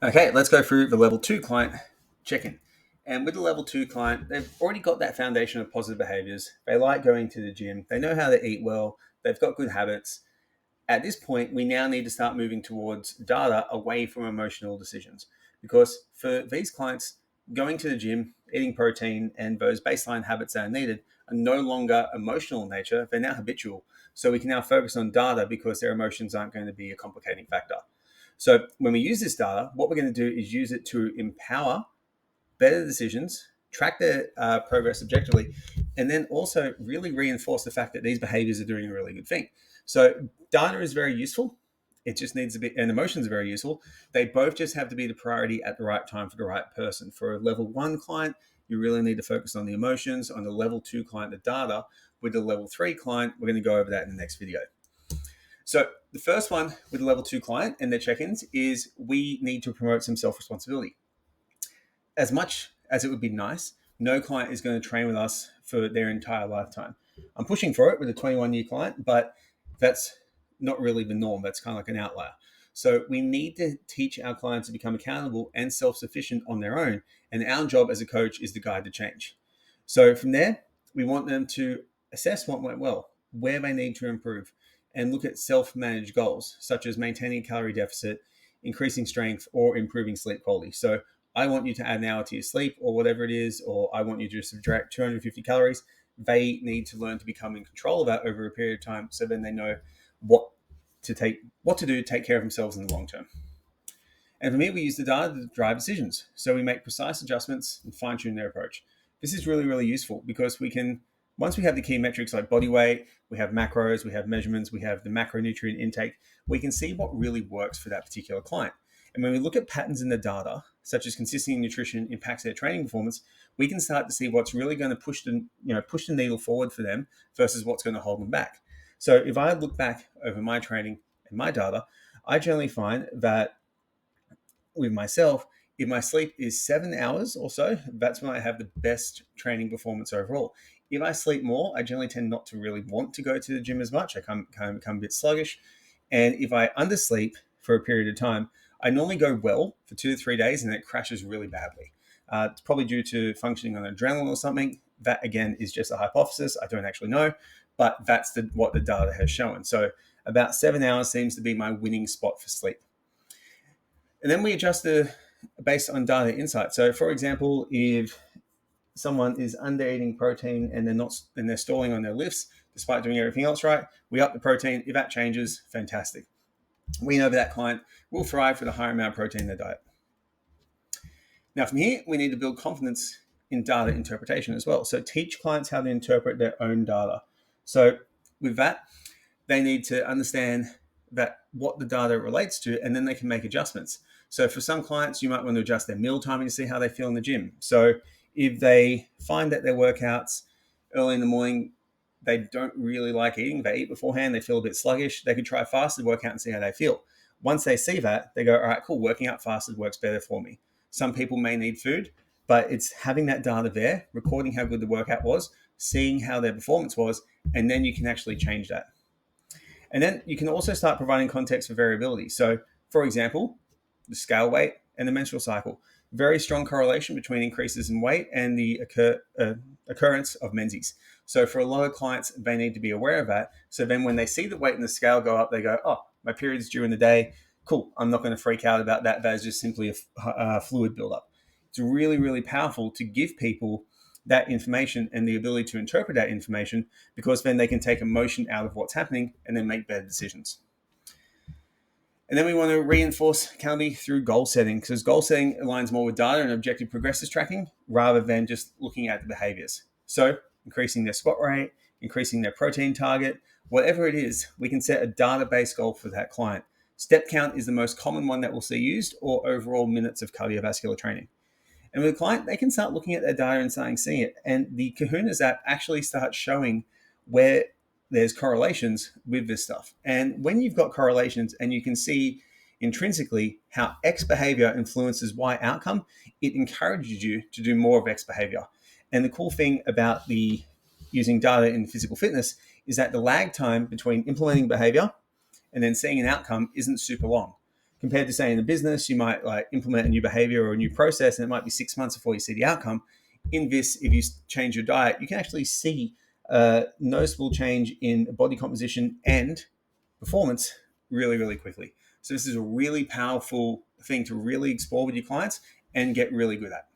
Okay, let's go through the level two client check-in. And with the level two client, they've already got that foundation of positive behaviors. They like going to the gym. They know how to eat well. They've got good habits. At this point, we now need to start moving towards data away from emotional decisions. Because for these clients, going to the gym, eating protein, and those baseline habits that are needed are no longer emotional in nature. They're now habitual. So we can now focus on data because their emotions aren't going to be a complicating factor. So when we use this data, what we're going to do is use it to empower better decisions, track their progress objectively, and then also really reinforce the fact that these behaviors are doing a really good thing. So data is very useful. It just needs to be, and emotions are very useful. They both just have to be the priority at the right time for the right person. For a level one client, you really need to focus on the emotions. On the level two client, the data. With the level three client, we're going to go over that in the next video. So the first one with the level two client and their check-ins is we need to promote some self-responsibility. As much as it would be nice, no client is going to train with us for their entire lifetime. I'm pushing for it with a 21-year client, but that's not really the norm. That's kind of like an outlier. So we need to teach our clients to become accountable and self-sufficient on their own. And our job as a coach is to guide the change. So from there, we want them to assess what went well, where they need to improve, and look at self-managed goals, such as maintaining a calorie deficit, increasing strength, or improving sleep quality. So I want you to add an hour to your sleep or whatever it is, or I want you to subtract 250 calories. They need to learn to become in control of that over a period of time, so then they know what to do to take care of themselves in the long term. And for me, we use the data to drive decisions. So we make precise adjustments and fine tune their approach. This is really, really useful because we can, once we have the key metrics like body weight, we have macros, we have measurements, we have the macronutrient intake, we can see what really works for that particular client. And when we look at patterns in the data, such as consistency in nutrition impacts their training performance, we can start to see what's really going to push the needle forward for them versus what's going to hold them back. So if I look back over my training and my data, I generally find that with myself, if my sleep is 7 hours or so, that's when I have the best training performance overall. If I sleep more, I generally tend not to really want to go to the gym as much. I kind of become a bit sluggish. And if I undersleep for a period of time, I normally go well for 2 to 3 days and then it crashes really badly. It's probably due to functioning on adrenaline or something. That, again, is just a hypothesis. I don't actually know, but that's what the data has shown. So about 7 hours seems to be my winning spot for sleep. And then we adjust based on data insight. So, for example, if someone is under eating protein and they're stalling on their lifts despite doing everything else right, we up the protein. If that changes, fantastic. We know that client will thrive with a higher amount of protein in their diet. Now, from here, we need to build confidence in data interpretation as well. So, teach clients how to interpret their own data. So, with that, they need to understand that what the data relates to, and then they can make adjustments. So for some clients, you might want to adjust their meal timing to see how they feel in the gym. So if they find that their workouts early in the morning, they don't really like eating, they eat beforehand, they feel a bit sluggish, they could try a fasted workout and see how they feel. Once they see that, they go, all right, cool, working out fasted works better for me. Some people may need food, but it's having that data there, recording how good the workout was, seeing how their performance was, and then you can actually change that. And then you can also start providing context for variability. So, for example, the scale weight and the menstrual cycle. Very strong correlation between increases in weight and the occurrence of menses. So, for a lot of clients, they need to be aware of that. So, then when they see the weight and the scale go up, they go, oh, my period's due in the day. Cool. I'm not going to freak out about that. That is just simply a fluid buildup. It's really, really powerful to give people that information and the ability to interpret that information, because then they can take emotion out of what's happening and then make better decisions. And then we want to reinforce accountability through goal setting, because goal setting aligns more with data and objective progresses tracking rather than just looking at the behaviors. So increasing their squat rate, increasing their protein target, whatever it is, we can set a data-based goal for that client. Step count is the most common one that we'll see used, or overall minutes of cardiovascular training. And with a client, they can start looking at their data and starting seeing it. And the Kahunas app actually starts showing where there's correlations with this stuff. And when you've got correlations and you can see intrinsically how X behavior influences Y outcome, it encourages you to do more of X behavior. And the cool thing about the using data in physical fitness is that the lag time between implementing behavior and then seeing an outcome isn't super long. Compared to, say, in a business, you might like implement a new behavior or a new process, and it might be 6 months before you see the outcome. In this, if you change your diet, you can actually see noticeable change in body composition and performance really, really quickly. So this is a really powerful thing to really explore with your clients and get really good at.